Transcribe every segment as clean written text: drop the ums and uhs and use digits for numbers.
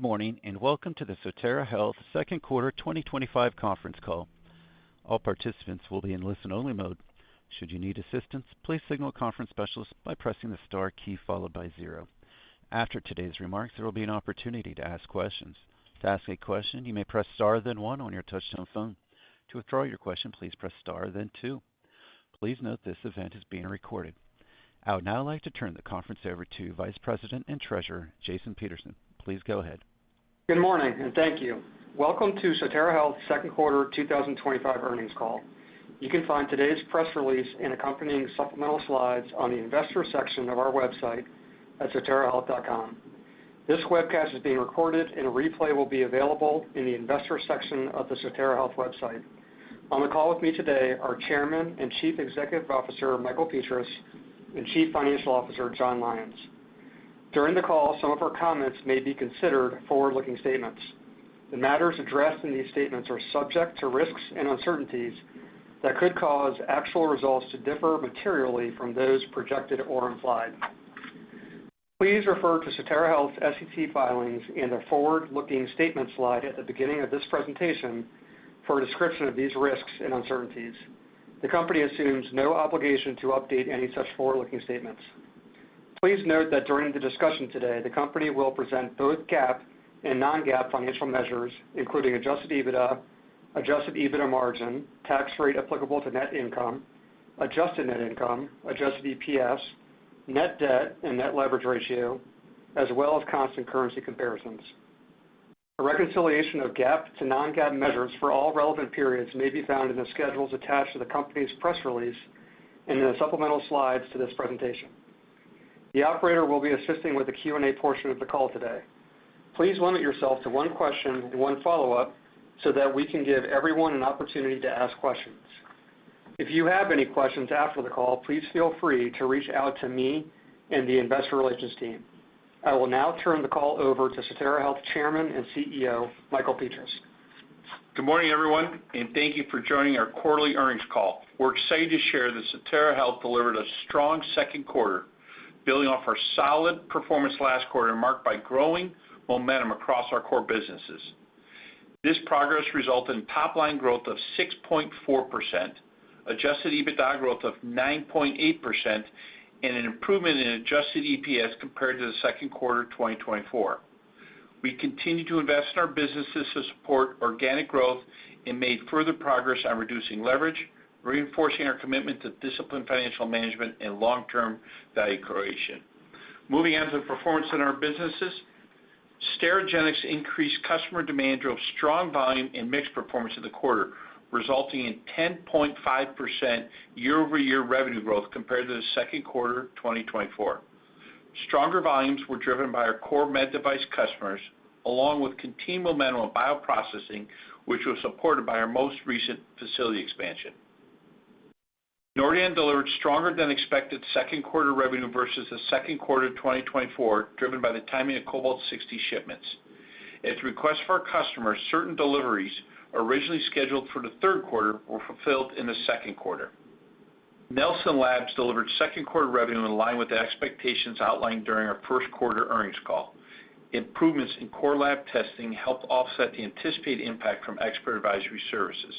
morning, and welcome to the Sotera Health second quarter 2025 conference call. All participants will be in listen-only mode. Should you need assistance, please signal a conference specialist by pressing the star key followed by 0. After today's remarks, there will be an opportunity to ask questions. To ask a question, you may press star then 1 on your touchtone phone. To withdraw your question, please press star then 2. Please note this event is being recorded. I would now like to turn the conference over to Vice President and Treasurer, Jason Peterson. Please go ahead. Good morning, and thank you. Welcome to Sotera Health's second quarter 2025 earnings call. You can find today's press release and accompanying supplemental slides on the investor section of our website at soterahealth.com. This webcast is being recorded, and a replay will be available in the investor section of the Sotera Health website. On the call with me today are Chairman and Chief Executive Officer Michael Petras and Chief Financial Officer John Lyons. During the call, some of our comments may be considered forward-looking statements. The matters addressed in these statements are subject to risks and uncertainties that could cause actual results to differ materially from those projected or implied. Please refer to Sotera Health's SEC filings and the forward-looking statement slide at the beginning of this presentation for a description of these risks and uncertainties. The company assumes no obligation to update any such forward-looking statements. Please note that during the discussion today, the company will present both GAAP and non-GAAP financial measures, including adjusted EBITDA margin, tax rate applicable to net income, adjusted net income, adjusted EPS, net debt and net leverage ratio, as well as constant currency comparisons. A reconciliation of GAAP to non-GAAP measures for all relevant periods may be found in the schedules attached to the company's press release and in the supplemental slides to this presentation. The operator will be assisting with the Q&A portion of the call today. Please limit yourself to one question and one follow-up so that we can give everyone an opportunity to ask questions. If you have any questions after the call, please feel free to reach out to me and the investor relations team. I will now turn the call over to Sotera Health Chairman and CEO, Michael Petras. Good morning, everyone, and thank you for joining our quarterly earnings call. We're excited to share that Sotera Health delivered a strong second quarter, building off our solid performance last quarter marked by growing momentum across our core businesses. This progress resulted in top-line growth of 6.4%, adjusted EBITDA growth of 9.8%, and an improvement in adjusted EPS compared to the second quarter 2024. We continue to invest in our businesses to support organic growth and made further progress on reducing leverage, reinforcing our commitment to disciplined financial management and long-term value creation. Moving on to the performance in our businesses, Sterigenics increased customer demand drove strong volume and mixed performance in the quarter, resulting in 10.5% year-over-year revenue growth compared to the second quarter 2024. Stronger volumes were driven by our core med device customers, along with continued momentum in bioprocessing, which was supported by our most recent facility expansion. Nordion delivered stronger than expected second quarter revenue versus the second quarter 2024, driven by the timing of Cobalt-60 shipments. At the request of our customers, certain deliveries originally scheduled for the third quarter were fulfilled in the second quarter. Nelson Labs delivered second quarter revenue in line with the expectations outlined during our first quarter earnings call. Improvements in core lab testing helped offset the anticipated impact from expert advisory services.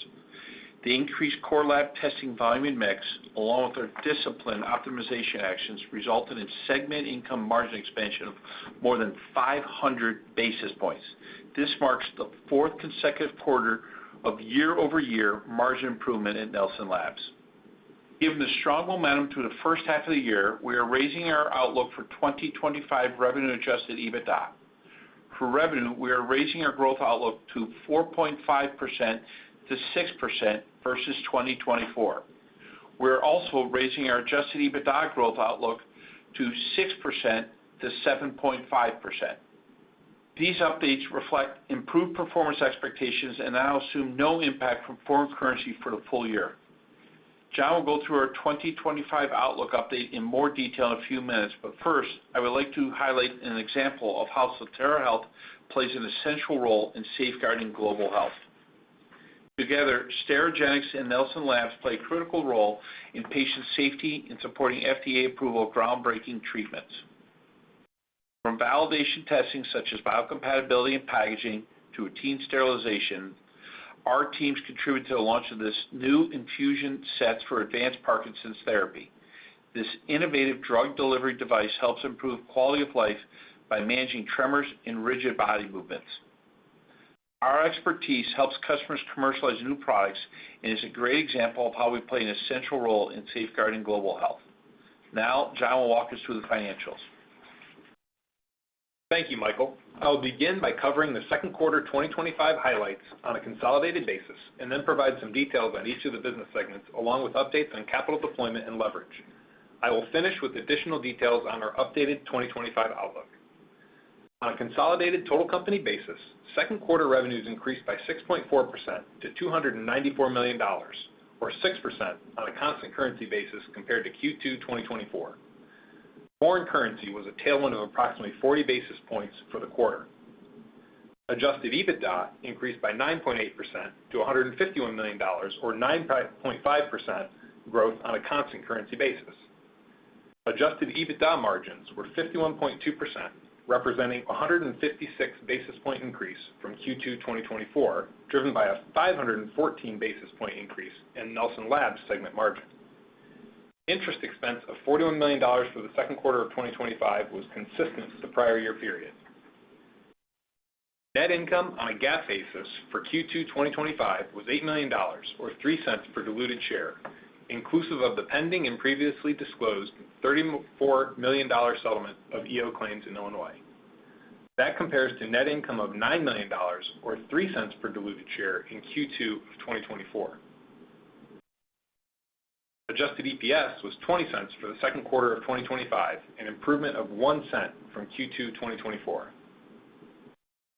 The increased core lab testing volume and mix, along with our disciplined optimization actions, resulted in segment income margin expansion of more than 500 basis points. This marks the fourth consecutive quarter of year-over-year margin improvement at Nelson Labs. Given the strong momentum through the first half of the year, we are raising our outlook for 2025 revenue adjusted EBITDA. For revenue, we are raising our growth outlook to 4.5% to 6% versus 2024. We're also raising our adjusted EBITDA growth outlook to 6% to 7.5%. These updates reflect improved performance expectations and now assume no impact from foreign currency for the full year. John will go through our 2025 outlook update in more detail in a few minutes, but first, I would like to highlight an example of how Sotera Health plays an essential role in safeguarding global health. Together, Sterigenics and Nelson Labs play a critical role in patient safety and supporting FDA approval of groundbreaking treatments. From validation testing such as biocompatibility and packaging to routine sterilization, our teams contributed to the launch of this new infusion sets for advanced Parkinson's therapy. This innovative drug delivery device helps improve quality of life by managing tremors and rigid body movements. Our expertise helps customers commercialize new products and is a great example of how we play an essential role in safeguarding global health. Now, John will walk us through the financials. Thank you, Michael. I will begin by covering the second quarter 2025 highlights on a consolidated basis and then provide some details on each of the business segments along with updates on capital deployment and leverage. I will finish with additional details on our updated 2025 outlook. On a consolidated total company basis, second quarter revenues increased by 6.4% to $294 million, or 6% on a constant currency basis compared to Q2 2024. Foreign currency was a tailwind of approximately 40 basis points for the quarter. Adjusted EBITDA increased by 9.8% to $151 million, or 9.5% growth on a constant currency basis. Adjusted EBITDA margins were 51.2%, representing a 156 basis point increase from Q2 2024, driven by a 514 basis point increase in Nelson Labs segment margin. Interest expense of $41 million for the second quarter of 2025 was consistent with the prior year period. Net income on a GAAP basis for Q2 2025 was $8 million, or 3 cents per diluted share, inclusive of the pending and previously disclosed $34 million settlement of EO claims in Illinois. That compares to net income of $9 million, or 3 cents per diluted share in Q2 of 2024. Adjusted EPS was 20 cents for the second quarter of 2025, an improvement of 1 cent from Q2 2024.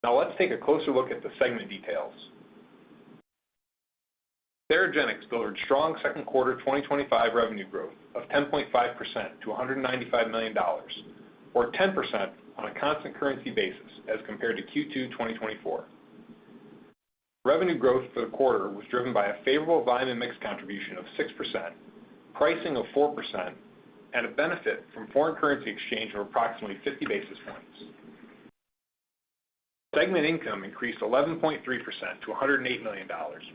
Now let's take a closer look at the segment details. Sterigenics delivered strong second quarter 2025 revenue growth of 10.5% to $195 million, or 10% on a constant currency basis as compared to Q2 2024. Revenue growth for the quarter was driven by a favorable volume and mix contribution of 6%, pricing of 4%, and a benefit from foreign currency exchange of approximately 50 basis points. Segment income increased 11.3% to $108 million,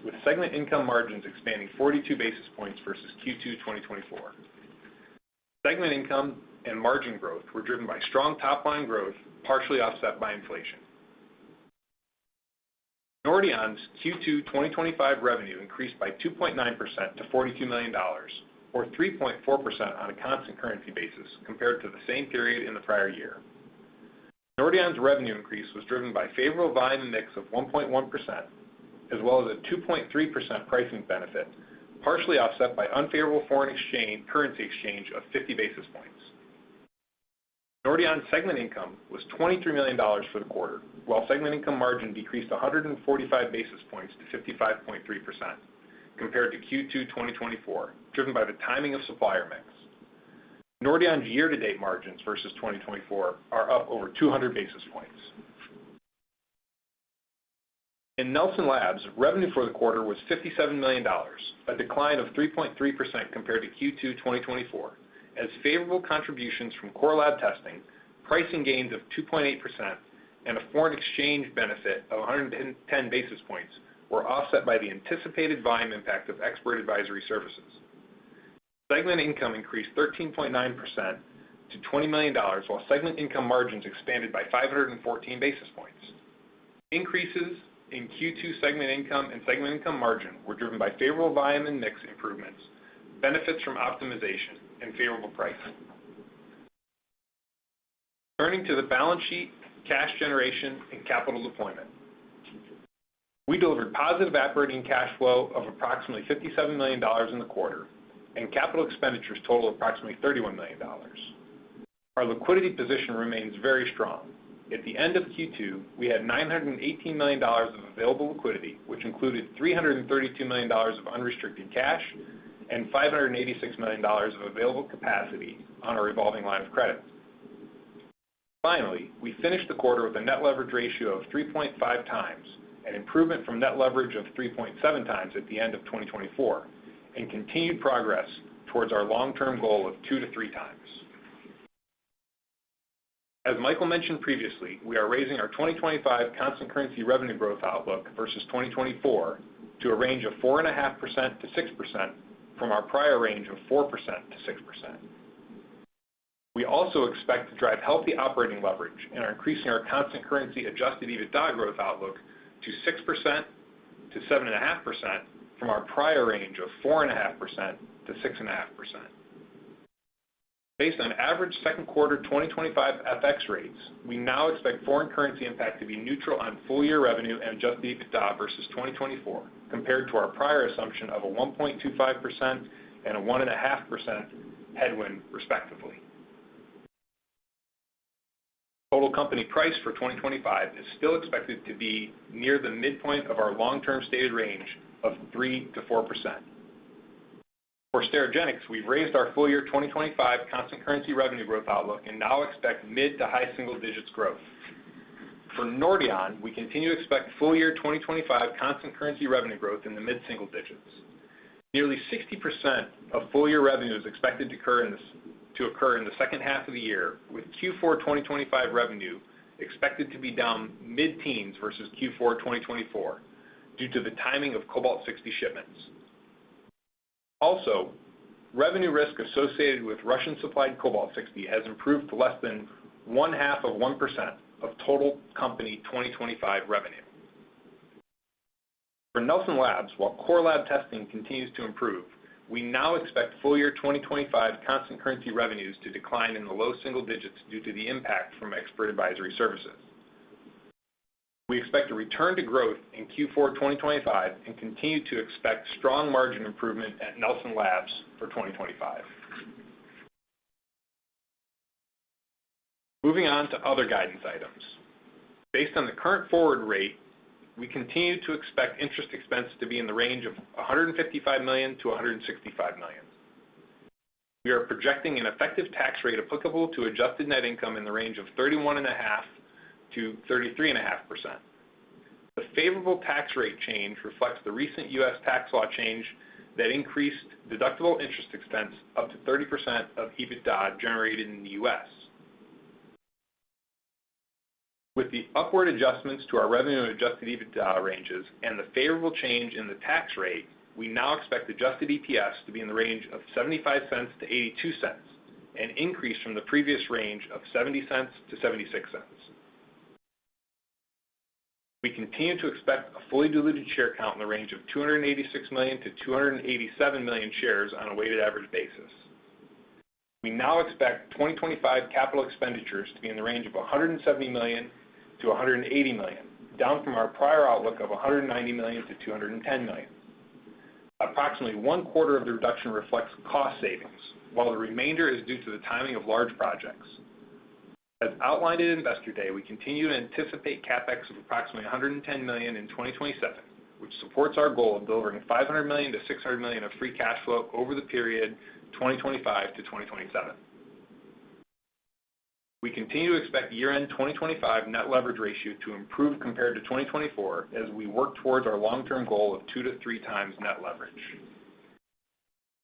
with segment income margins expanding 42 basis points versus Q2 2024. Segment income and margin growth were driven by strong top-line growth, partially offset by inflation. Nordion's Q2 2025 revenue increased by 2.9% to $42 million, or 3.4% on a constant currency basis compared to the same period in the prior year. Nordion's revenue increase was driven by favorable volume mix of 1.1%, as well as a 2.3% pricing benefit, partially offset by unfavorable foreign currency exchange of 50 basis points. Nordion's segment income was $23 million for the quarter, while segment income margin decreased 145 basis points to 55.3% compared to Q2 2024, driven by the timing of supplier mix. Nordion's year-to-date margins versus 2024 are up over 200 basis points. In Nelson Labs, revenue for the quarter was $57 million, a decline of 3.3% compared to Q2 2024, as favorable contributions from core lab testing, pricing gains of 2.8%, and a foreign exchange benefit of 110 basis points were offset by the anticipated volume impact of expert advisory services. Segment income increased 13.9% to $20 million, while segment income margins expanded by 514 basis points. Increases in Q2 segment income and segment income margin were driven by favorable volume and mix improvements, benefits from optimization, and favorable pricing. Turning to the balance sheet, cash generation, and capital deployment. We delivered positive operating cash flow of approximately $57 million in the quarter, and capital expenditures total approximately $31 million. Our liquidity position remains very strong. At the end of Q2, we had $918 million of available liquidity, which included $332 million of unrestricted cash and $586 million of available capacity on our revolving line of credit. Finally, we finished the quarter with a net leverage ratio of 3.5 times, an improvement from net leverage of 3.7 times at the end of 2024, and continued progress towards our long-term goal of 2 to 3 times. As Michael mentioned previously, we are raising our 2025 constant currency revenue growth outlook versus 2024 to a range of 4.5% to 6% from our prior range of 4% to 6%. We also expect to drive healthy operating leverage and are increasing our constant currency adjusted EBITDA growth outlook to 6% to 7.5% from our prior range of 4.5% to 6.5%. Based on average second quarter 2025 FX rates, we now expect foreign currency impact to be neutral on full-year revenue and adjusted EBITDA versus 2024, compared to our prior assumption of a 1.25% and a 1.5% headwind, respectively. Total company price for 2025 is still expected to be near the midpoint of our long-term stated range of 3% to 4%. For Sterigenics, we've raised our full-year 2025 constant currency revenue growth outlook and now expect mid to high single digits growth. For Nordion, we continue to expect full-year 2025 constant currency revenue growth in the mid-single digits. Nearly 60% of full-year revenue is expected to occur in the second half of the year, with Q4 2025 revenue expected to be down mid-teens versus Q4 2024 due to the timing of Cobalt-60 shipments. Also, revenue risk associated with Russian-supplied Cobalt-60 has improved to less than 0.5% of total company 2025 revenue. For Nelson Labs, while core lab testing continues to improve, we now expect full-year 2025 constant currency revenues to decline in the low single digits due to the impact from expert advisory services. We expect a return to growth in Q4 2025 and continue to expect strong margin improvement at Nelson Labs for 2025. Moving on to other guidance items. Based on the current forward rate, we continue to expect interest expense to be in the range of $155 million to $165 million. We are projecting an effective tax rate applicable to adjusted net income in the range of 31.5% to 33.5%. The favorable tax rate change reflects the recent U.S. tax law change that increased deductible interest expense up to 30% of EBITDA generated in the U.S. With the upward adjustments to our revenue and adjusted EBITDA ranges and the favorable change in the tax rate, we now expect adjusted EPS to be in the range of 75 cents to 82 cents, an increase from the previous range of 70 cents to 76 cents. We continue to expect a fully diluted share count in the range of 286 million to 287 million shares on a weighted average basis. We now expect 2025 capital expenditures to be in the range of $170 million to $180 million, down from our prior outlook of $190 million to $210 million. Approximately one quarter of the reduction reflects cost savings, while the remainder is due to the timing of large projects. As outlined at Investor Day, we continue to anticipate CapEx of approximately $110 million in 2027, which supports our goal of delivering $500 million to $600 million of free cash flow over the period 2025 to 2027. We continue to expect year-end 2025 net leverage ratio to improve compared to 2024 as we work towards our long-term goal of 2 to 3 times net leverage.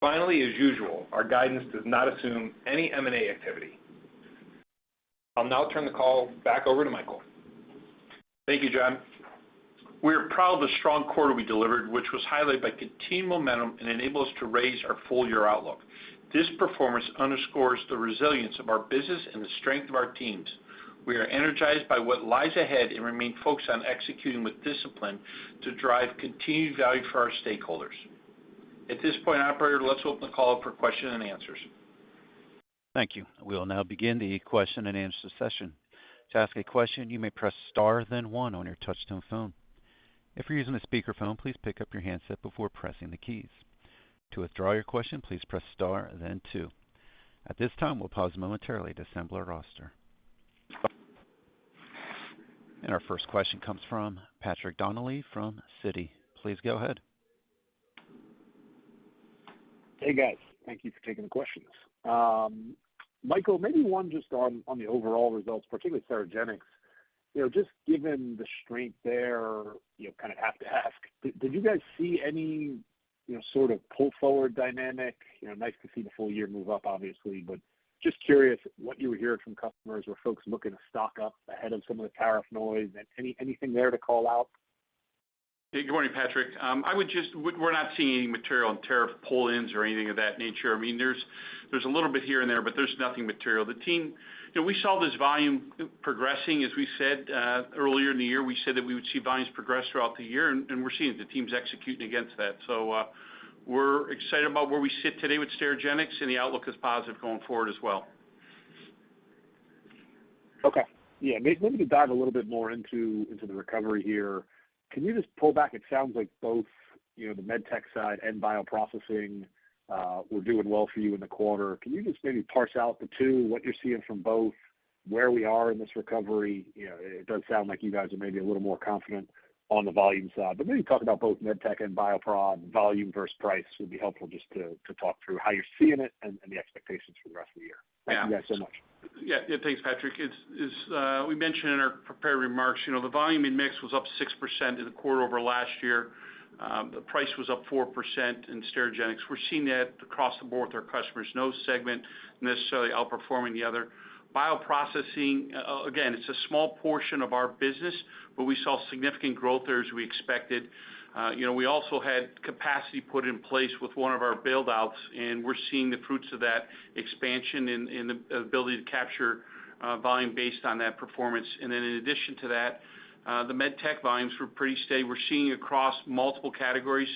Finally, as usual, our guidance does not assume any M&A activity. I'll now turn the call back over to Michael. Thank you, John. We are proud of the strong quarter we delivered, which was highlighted by continued momentum and enabled us to raise our full-year outlook. This performance underscores the resilience of our business and the strength of our teams. We are energized by what lies ahead and remain focused on executing with discipline to drive continued value for our stakeholders. At this point, operator, let's open the call up for questions and answers. Thank you. We will now begin the question and answer session. To ask a question, you may press star, then one on your touch-tone phone. If you're using a speakerphone, please pick up your handset before pressing the keys. To withdraw your question, please press star, then two. At this time, we'll pause momentarily to assemble our roster. And our first question comes from Patrick Donnelly from Citi. Please go ahead. Hey, guys. Thank you for taking the questions. Michael, maybe one just on the overall results, particularly Sterigenics. Just given the strength there, kind of have to ask, did you guys see any, sort of pull forward dynamic? Nice to see the full year move up, obviously, but just curious what you were hearing from customers. Were folks looking to stock up ahead of some of the tariff noise? And anything there to call out? Hey, good morning, Patrick. We're not seeing any material and tariff pull-ins or anything of that nature. I mean, there's a little bit here and there, but there's nothing material. The team, we saw this volume progressing, as we said earlier in the year. We said that we would see volumes progress throughout the year, and we're seeing the team's executing against that. So we're excited about where we sit today with Sterigenics, and the outlook is positive going forward as well. Okay. Yeah, maybe to dive a little bit more into the recovery here. Can you just pull back? It sounds like both, the med tech side and bioprocessing were doing well for you in the quarter. Can you just maybe parse out the two, what you're seeing from both, where we are in this recovery? It does sound like you guys are maybe a little more confident on the volume side, but maybe talk about both med tech and bioprod, volume versus price would be helpful just to talk through how you're seeing it and the expectations for the rest of the year. Thank you guys so much. Yeah, thanks, Patrick. We mentioned in our prepared remarks, the volume in mix was up 6% in the quarter over last year. The price was up 4% in Sterigenics. We're seeing that across the board with our customers. No segment necessarily outperforming the other. Bioprocessing, again, it's a small portion of our business, but we saw significant growth there as we expected. We also had capacity put in place with one of our build-outs, and we're seeing the fruits of that expansion and the ability to capture volume based on that performance. And then in addition to that, the med tech volumes were pretty steady. We're seeing across multiple categories.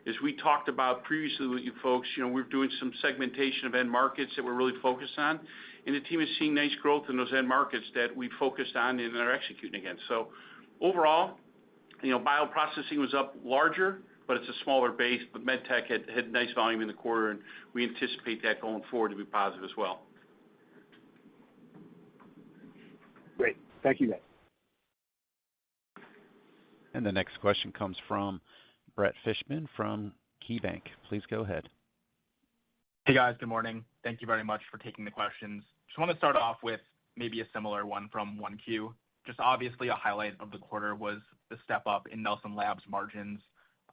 As we talked about previously with you folks, we're doing some segmentation of end markets that we're really focused on, and the team is seeing nice growth in those end markets that we focused on and are executing against. So overall, bioprocessing was up larger, but it's a smaller base, but med tech had nice volume in the quarter, and we anticipate that going forward to be positive as well. Great. Thank you, guys. And the next question comes from Brett Fishman from KeyBanc. Please go ahead. Hey, guys. Good morning. Thank you very much for taking the questions. Just want to start off with maybe a similar one from 1Q. Just obviously a highlight of the quarter was the step up in Nelson Labs margins.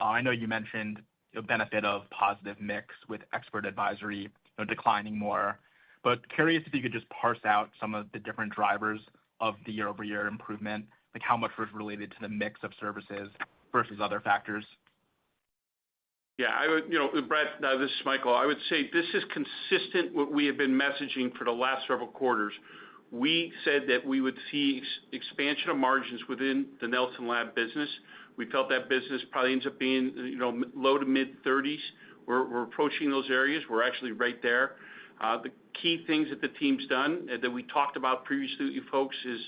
I know you mentioned the benefit of positive mix with expert advisory declining more, but curious if you could just parse out some of the different drivers of the year-over-year improvement, like how much was related to the mix of services versus other factors. Yeah, Brett, this is Michael. I would say this is consistent with what we have been messaging for the last several quarters. We said that we would see expansion of margins within the Nelson Lab business. We felt that business probably ends up being, low to mid 30s. We're approaching those areas. We're actually right there. The key things that the team's done that we talked about previously with you folks is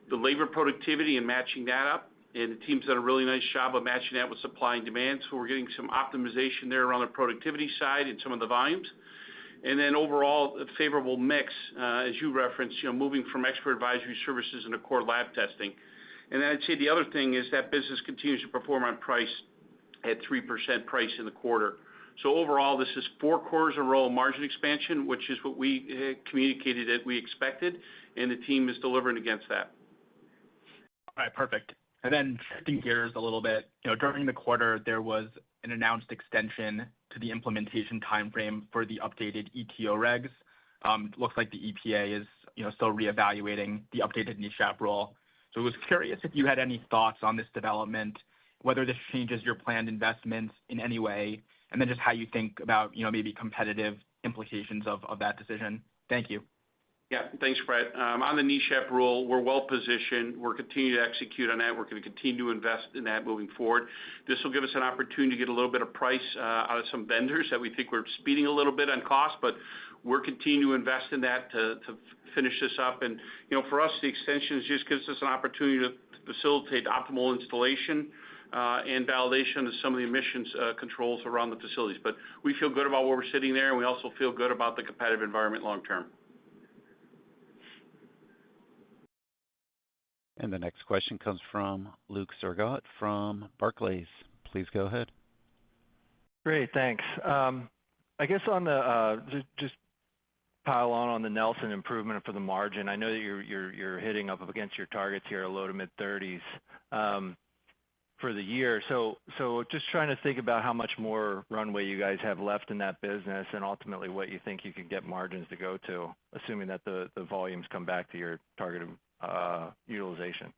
the labor productivity and matching that up. And the team's done a really nice job of matching that with supply and demand. So we're getting some optimization there around the productivity side and some of the volumes. And then overall, a favorable mix, as you referenced, moving from expert advisory services into core lab testing. And then I'd say the other thing is that business continues to perform on price at 3% price in the quarter. So overall, this is 4 quarters in a row of margin expansion, which is what we communicated that we expected, and the team is delivering against that. All right, perfect. And then shifting gears a little bit, during the quarter, there was an announced extension to the implementation timeframe for the updated ETO regs. Looks like the EPA is, still reevaluating the updated NESHAP rule. So I was curious if you had any thoughts on this development, whether this changes your planned investments in any way, and then just how you think about, maybe competitive implications of that decision. Thank you. Yeah, thanks, Brett. On the NESHAP rule, we're well positioned. We're continuing to execute on that. We're going to continue to invest in that moving forward. This will give us an opportunity to get a little bit of price out of some vendors that we think we're speeding a little bit on cost, but we're continuing to invest in that to finish this up. And, for us, the extension just gives us an opportunity to facilitate optimal installation and validation of some of the emissions controls around the facilities. But we feel good about where we're sitting there, and we also feel good about the competitive environment long term. And the next question comes from Luke Sergott from Barclays. Please go ahead. Great, thanks. I guess on the just pile on the Nelson improvement for the margin. I know that you're hitting up against your targets here, low to mid 30s. for the year. So just trying to think about how much more runway you guys have left in that business and ultimately what you think you could get margins to go to, assuming that the volumes come back to your targeted utilization.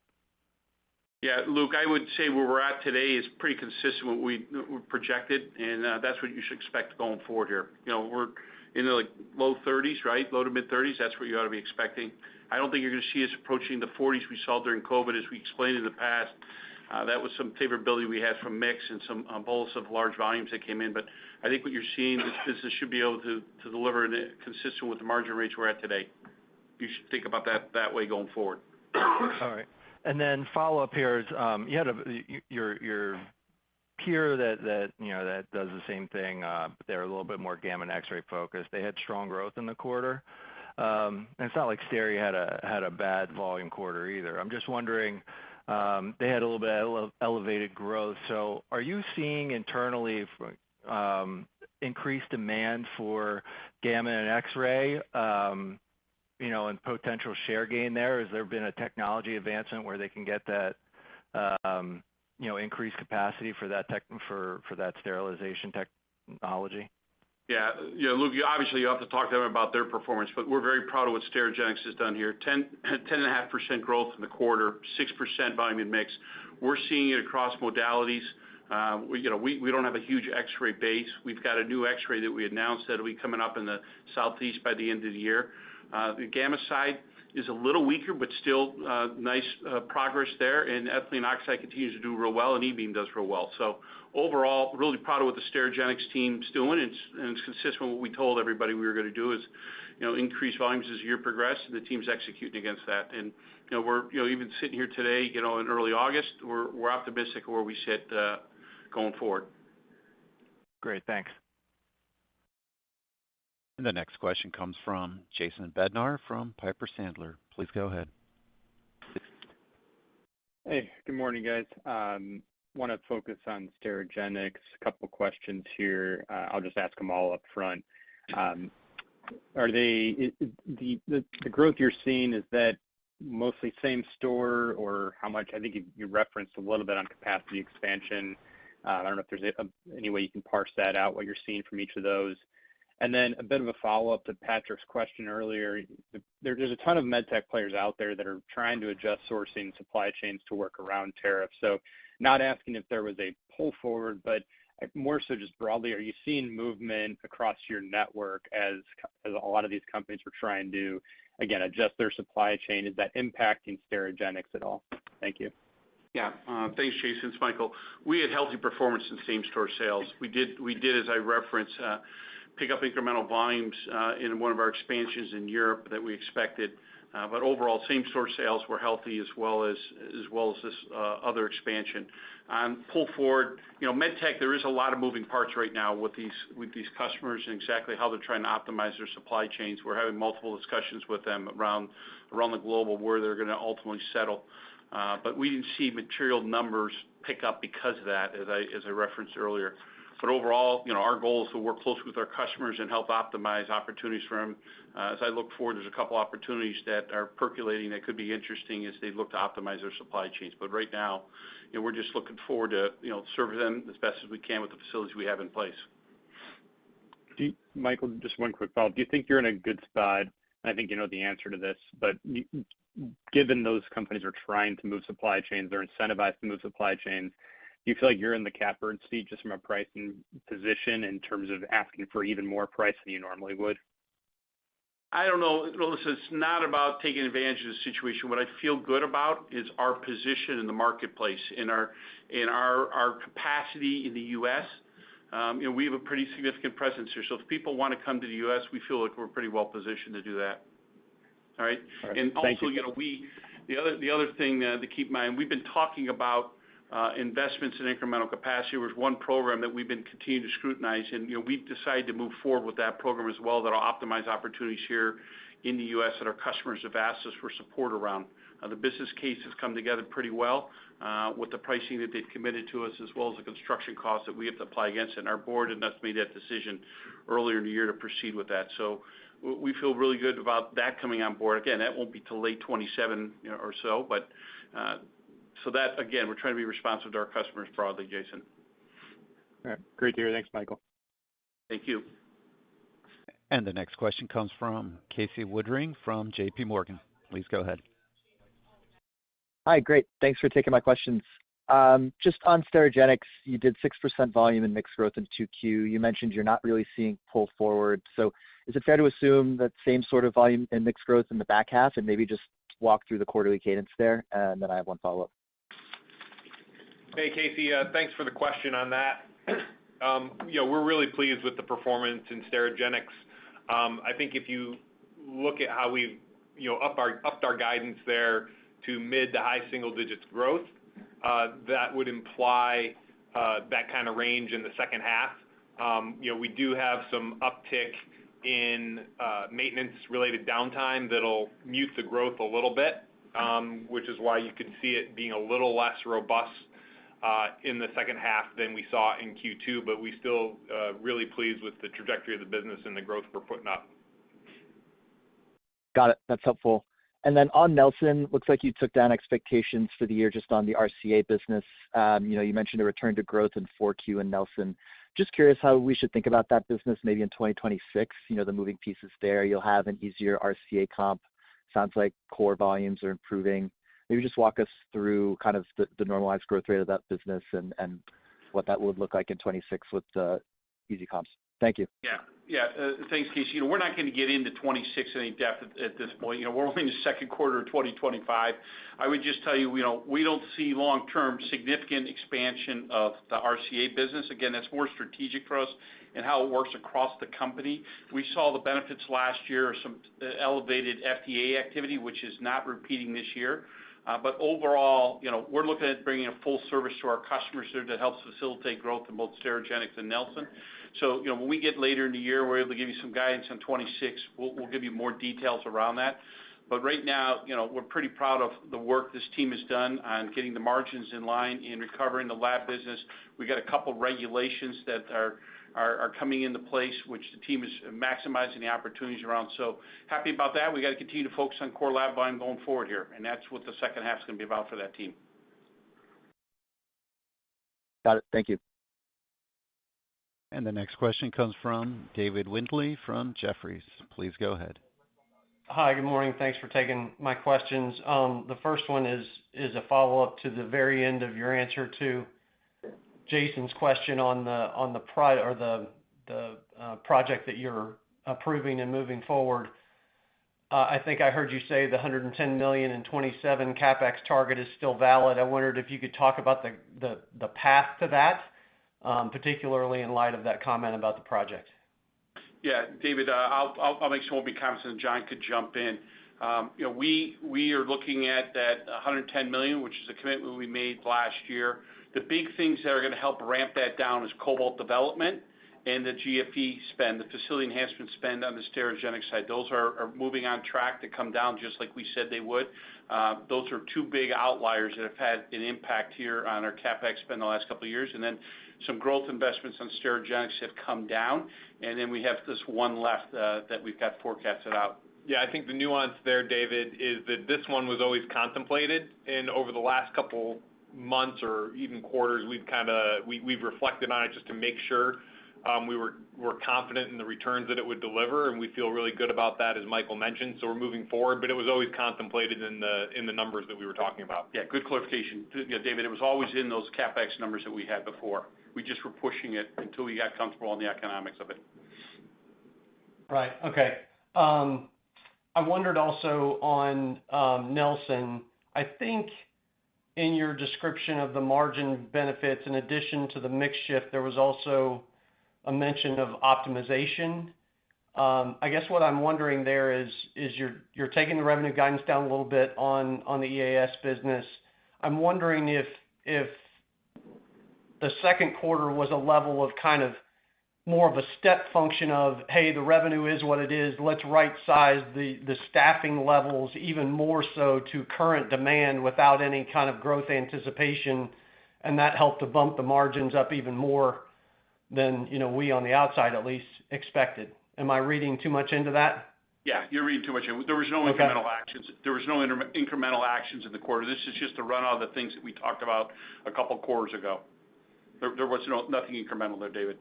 Yeah, Luke, I would say where we're at today is pretty consistent with what we projected, and that's what you should expect going forward here. We're in the low 30s, right? Low to mid 30s. That's what you ought to be expecting. I don't think you're going to see us approaching the 40s we saw during COVID, as we explained in the past. That was some favorability we had from mix and some bolus of large volumes that came in. But I think what you're seeing, this business should be able to deliver consistent with the margin rates we're at today. You should think about that way going forward. All right. And then follow up here is you had your peer that does the same thing, but they're a little bit more gamma and X-ray focused. They had strong growth in the quarter. And it's not like Stereo had a bad volume quarter either. I'm just wondering, they had a little bit of elevated growth. So are you seeing internally increased demand for gamma and X-ray, and potential share gain there? Has there been a technology advancement where they can get that, increased capacity for that for that sterilization technology? Yeah, Luke, obviously you have to talk to them about their performance, but we're very proud of what Sterigenics has done here. 10.5% growth in the quarter, 6% volume and mix. We're seeing it across modalities. We don't have a huge X-ray base. We've got a new X-ray that we announced that will be coming up in the Southeast by the end of the year. The gamma side is a little weaker, but still nice progress there. And ethylene oxide continues to do real well, and E-beam does real well. So overall, really proud of what the Sterigenics team's doing, and it's consistent with what we told everybody we were going to do is, increase volumes as the year progressed, and the team's executing against that. And we're even sitting here today, in early August, we're optimistic of where we sit going forward. Great, thanks. And the next question comes from Jason Bednar from Piper Sandler. Please go ahead. Hey, good morning, guys. Want to focus on Sterigenics. A couple questions here. I'll just ask them all up front. Are they the growth you're seeing, is that mostly same store, or how much? I think you referenced a little bit on capacity expansion. I don't know if there's any way you can parse that out, what you're seeing from each of those. And then a bit of a follow-up to Patrick's question earlier. There's a ton of med tech players out there that are trying to adjust sourcing supply chains to work around tariffs. So not asking if there was a pull forward, but more so just broadly, are you seeing movement across your network as a lot of these companies are trying to, again, adjust their supply chain? Is that impacting Sterigenics at all? Thank you. Yeah, thanks, Jason. It's Michael. We had healthy performance in same-store sales. We did, as I referenced, pick up incremental volumes in one of our expansions in Europe that we expected. But overall, same-store sales were healthy as well as this other expansion. On pull forward, med tech, there is a lot of moving parts right now with these customers and exactly how they're trying to optimize their supply chains. We're having multiple discussions with them around the globe of where they're going to ultimately settle. But we didn't see material numbers pick up because of that, as I referenced earlier. But overall, our goal is to work closely with our customers and help optimize opportunities for them. As I look forward, there's a couple opportunities that are percolating that could be interesting as they look to optimize their supply chains. But right now, we're just looking forward to serving them as best as we can with the facilities we have in place. Michael, just one quick follow-up. Do you think you're in a good spot? I think you know the answer to this, but given those companies are trying to move supply chains, they're incentivized to move supply chains, do you feel like you're in the catbird seat just from a pricing position in terms of asking for even more price than you normally would? I don't know. Listen, it's not about taking advantage of the situation. What I feel good about is our position in the marketplace, in our capacity in the U.S. We have a pretty significant presence here. So if people want to come to the U.S., we feel like we're pretty well positioned to do that. All right. And also, the other thing to keep in mind, we've been talking about investments in incremental capacity. There was one program that we've been continuing to scrutinize, and we've decided to move forward with that program as well that'll optimize opportunities here in the U.S. that our customers have asked us for support around. The business case has come together pretty well with the pricing that they've committed to us, as well as the construction costs that we have to apply against it. And our board had just made that decision earlier in the year to proceed with that. So we feel really good about that coming on board. Again, that won't be till late 27 or so, but So that, again, we're trying to be responsive to our customers broadly, Jason. All right. Great to hear. Thanks, Michael. Thank you. And the next question comes from Casey Woodring from J.P. Morgan. Please go ahead. Hi, great. Thanks for taking my questions. Just on Sterigenics, you did 6% volume and mixed growth in 2Q. You mentioned you're not really seeing pull forward. So is it fair to assume that same sort of volume and mixed growth in the back half, and maybe just walk through the quarterly cadence there? And then I have one follow-up. Hey, Casey, thanks for the question on that. We're really pleased with the performance in Sterigenics. I think if you look at how we've upped our guidance there to mid to high single digits growth, that would imply that kind of range in the second half. We do have some uptick in maintenance-related downtime that'll mute the growth a little bit, which is why you could see it being a little less robust in the second half than we saw in Q2, but we still really pleased with the trajectory of the business and the growth we're putting up. Got it. That's helpful. And then on Nelson, looks like you took down expectations for the year just on the RCA business. You mentioned a return to growth in 4Q in Nelson. Just curious how we should think about that business maybe in 2026, the moving pieces there. You'll have an easier RCA comp. Sounds like core volumes are improving. Maybe just walk us through kind of the normalized growth rate of that business and what that would look like in 26 with the easy comps. Thank you. Yeah. Thanks, Casey. We're not going to get into 26 in any depth at this point. We're only in the second quarter of 2025. I would just tell you, we don't see long-term significant expansion of the RCA business. Again, that's more strategic for us and how it works across the company. We saw the benefits last year of some elevated FDA activity, which is not repeating this year. But overall, we're looking at bringing a full service to our customers there that helps facilitate growth in both Sterigenics and Nelson. So, when we get later in the year, we're able to give you some guidance on 26. We'll give you more details around that. But right now, we're pretty proud of the work this team has done on getting the margins in line and recovering the lab business. We got a couple regulations that are coming into place, which the team is maximizing the opportunities around. So happy about that. We got to continue to focus on core lab volume going forward here, and that's what the second half is going to be about for that team. Got it. Thank you. And the next question comes from David Windley from Jefferies. Please go ahead. Hi, good morning. Thanks for taking my questions. The first one is a follow-up to the very end of your answer to Jason's question on the project that you're approving and moving forward. I think I heard you say the $110 million in 27 CapEx target is still valid. I wondered if you could talk about the path to that, particularly in light of that comment about the project. Yeah, David, I'll make some opening comments and John could jump in. We are looking at that $110 million, which is a commitment we made last year. The big things that are going to help ramp that down is cobalt development and the GFE spend, the facility enhancement spend on the Sterigenics side. Those are moving on track to come down just like we said they would. Those are two big outliers that have had an impact here on our CapEx spend the last couple of years. And then some growth investments on Sterigenics have come down. And then we have this one left that we've got forecasted out. Yeah, I think the nuance there, David, is that this one was always contemplated, and over the last couple months or even quarters, we've reflected on it just to make sure we're confident in the returns that it would deliver, and we feel really good about that, as Michael mentioned. So we're moving forward, but it was always contemplated in the numbers that we were talking about. Yeah, good clarification, David. It was always in those CapEx numbers that we had before. We just were pushing it until we got comfortable on the economics of it. Right. Okay. I wondered also on Nelson. I think in your description of the margin benefits, in addition to the mix shift, there was also a mention of optimization. I guess what I'm wondering there is you're taking the revenue guidance down a little bit on the EAS business. I'm wondering if the second quarter was a level of kind of more of a step function of, hey, the revenue is what it is. Let's right size the staffing levels even more so to current demand without any kind of growth anticipation. And that helped to bump the margins up even more than, we on the outside at least expected. Am I reading too much into that? Yeah, you're reading too much. There was no Okay. incremental actions. There was no incremental actions in the quarter. This is just a run out of the things that we talked about a couple quarters ago. There was nothing incremental there, David.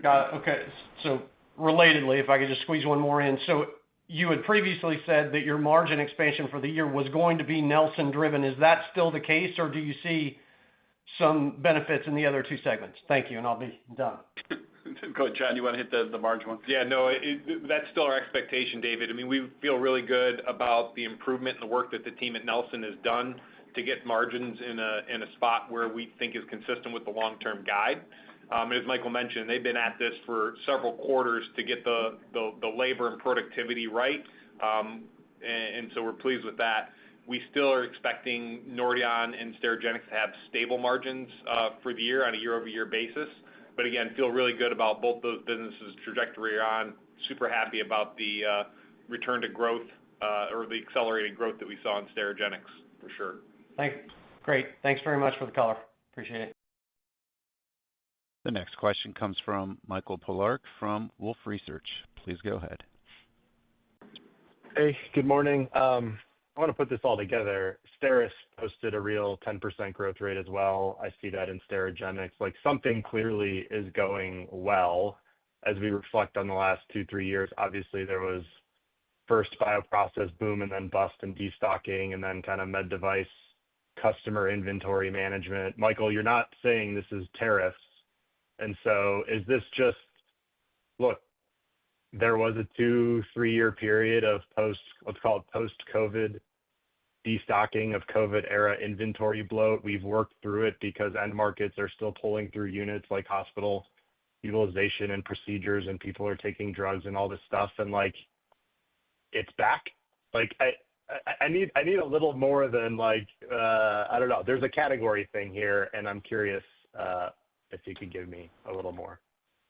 Got it. Okay. So relatedly, if I could just squeeze one more in. So you had previously said that your margin expansion for the year was going to be Nelson driven. Is that still the case, or do you see some benefits in the other two segments? Thank you, and I'll be done. Go ahead, John. You want to hit the margin one? Yeah, no, that's still our expectation, David. I mean, we feel really good about the improvement and the work that the team at Nelson has done to get margins in a spot where we think is consistent with the long-term guide. As Michael mentioned, they've been at this for several quarters to get the labor and productivity right, and so we're pleased with that. We still are expecting Nordion and Sterigenics to have stable margins for the year on a year-over-year basis. But again, feel really good about both those businesses' trajectory on. Super happy about the return to growth or the accelerated growth that we saw in Sterigenics, for sure. Great. Thanks very much for the color. Appreciate it. The next question comes from Michael Polark from Wolfe Research. Please go ahead. Hey, good morning. I want to put this all together. Steris posted a real 10% growth rate as well. I see that in Sterigenics. Like something clearly is going well as we reflect on the last 2-3 years. Obviously, there was first bioprocess boom and then bust and destocking and then kind of med device customer inventory management. Michael, you're not saying this is tariffs. And so is this just, look, there was a 2-3 year period of let's call it post-COVID destocking of COVID era inventory bloat. We've worked through it because end markets are still pulling through units like hospital utilization and procedures and people are taking drugs and all this stuff. And like, it's back. Like I need a little more than like, I don't know. There's a category thing here and I'm curious if you could give me a little more.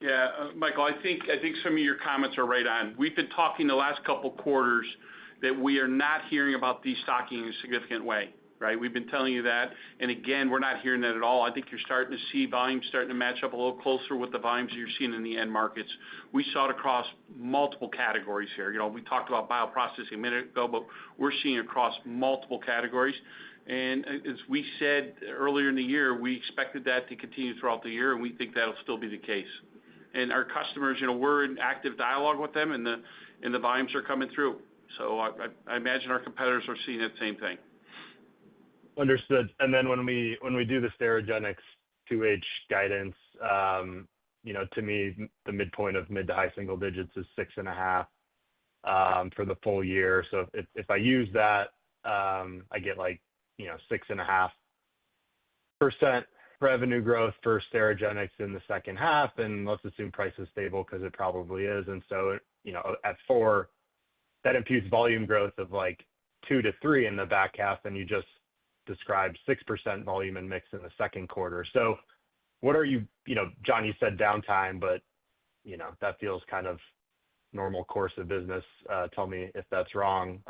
Yeah, Michael, I think some of your comments are right on. We've been talking the last couple quarters that we are not hearing about destocking in a significant way, right? We've been telling you that, and again, we're not hearing that at all. I think you're starting to see volumes starting to match up a little closer with the volumes you're seeing in the end markets. We saw it across multiple categories here. You know, we talked about bioprocessing a minute ago, but we're seeing across multiple categories. And as we said earlier in the year, we expected that to continue throughout the year, and we think that'll still be the case. And our customers, you know, we're in active dialogue with them, and the volumes are coming through. So I imagine our competitors are seeing that same thing. Understood. And then when we do the Sterigenics 2H guidance, you know, to me, the midpoint of mid to high single digits is 6.5 for the full year. So if I use that, I get like, you know, 6.5% revenue growth for Sterigenics in the second half, and let's assume price is stable because it probably is. And so, you know, at 4, that imputes volume growth of like 2-3 in the back half, and you just described 6% volume and mix in the second quarter. So what are you know, John, you said downtime, but, you know, that feels kind of normal course of business. Tell me if that's wrong.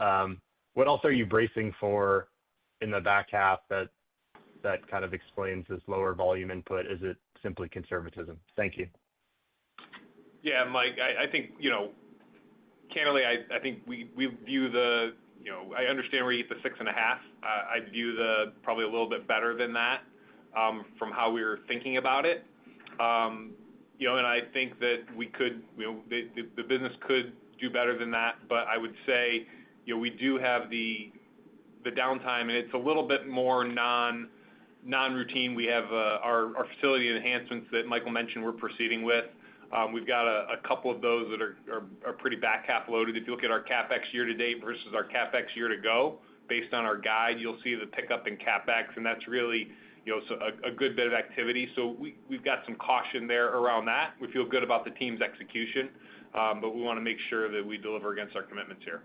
What else are you bracing for in the back half that kind of explains this lower volume input? Is it simply conservatism? Thank you. Yeah, Mike, I think, you know, candidly, I think we view the, you know, I understand where you get the 6.5. I view probably a little bit better than that from how we were thinking about it. You know, and I think that we could, you know, the business could do better than that. But I would say, you know, we do have the downtime, and it's a little bit more non-routine. We have our facility enhancements that Michael mentioned we're proceeding with. We've got a couple of those that are pretty back half loaded. If you look at our CapEx year to date versus our CapEx year to go, based on our guide, you'll see the pickup in CapEx, and that's really, you know, so a good bit of activity. So we've got some caution there around that. We feel good about the team's execution, but we want to make sure that we deliver against our commitments here.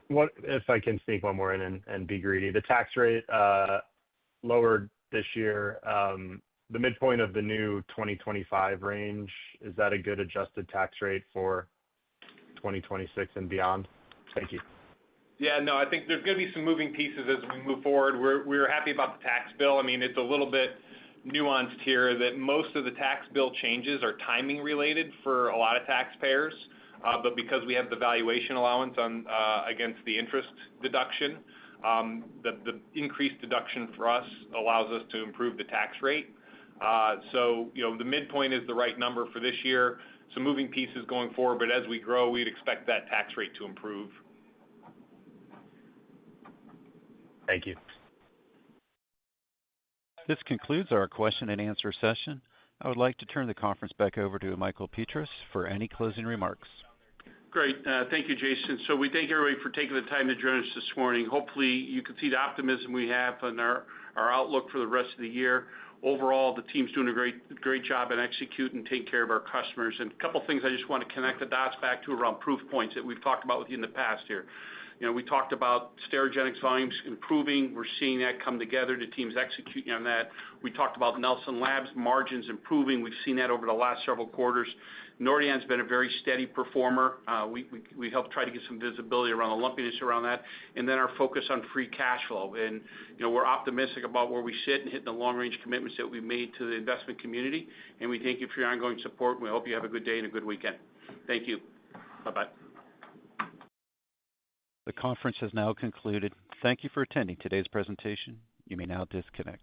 What if I can sneak one more in and be greedy? The tax rate lowered this year. The midpoint of the new 2025 range, is that a good adjusted tax rate for 2026 and beyond? Thank you. Yeah, no, I think there's going to be some moving pieces as we move forward. We're happy about the tax bill. I mean, it's a little bit nuanced here that most of the tax bill changes are timing related for a lot of taxpayers. But because we have the valuation allowance on against the interest deduction, the increased deduction for us allows us to improve the tax rate. So, the midpoint is the right number for this year. Some moving pieces going forward, but as we grow, we'd expect that tax rate to improve. Thank you. This concludes our question and answer session. I would like to turn the conference back over to Michael Petras for any closing remarks. Great. Thank you, Jason. So we thank everybody for taking the time to join us this morning. Hopefully you can see the optimism we have on our outlook for the rest of the year. Overall, the team's doing a great job in executing and taking care of our customers. And a couple things I just want to connect the dots back to around proof points that we've talked about with you in the past here. We talked about Sterigenics volumes improving. We're seeing that come together. The team's executing on that. We talked about Nelson Labs margins improving. We've seen that over the last several quarters. Nordion's been a very steady performer. We helped try to get some visibility around the lumpiness around that, and then our focus on free cash flow. And we're optimistic about where we sit and hitting the long-range commitments that we've made to the investment community. And we thank you for your ongoing support. And we hope you have a good day and a good weekend. Thank you. Bye-bye. The conference has now concluded. Thank you for attending today's presentation. You may now disconnect.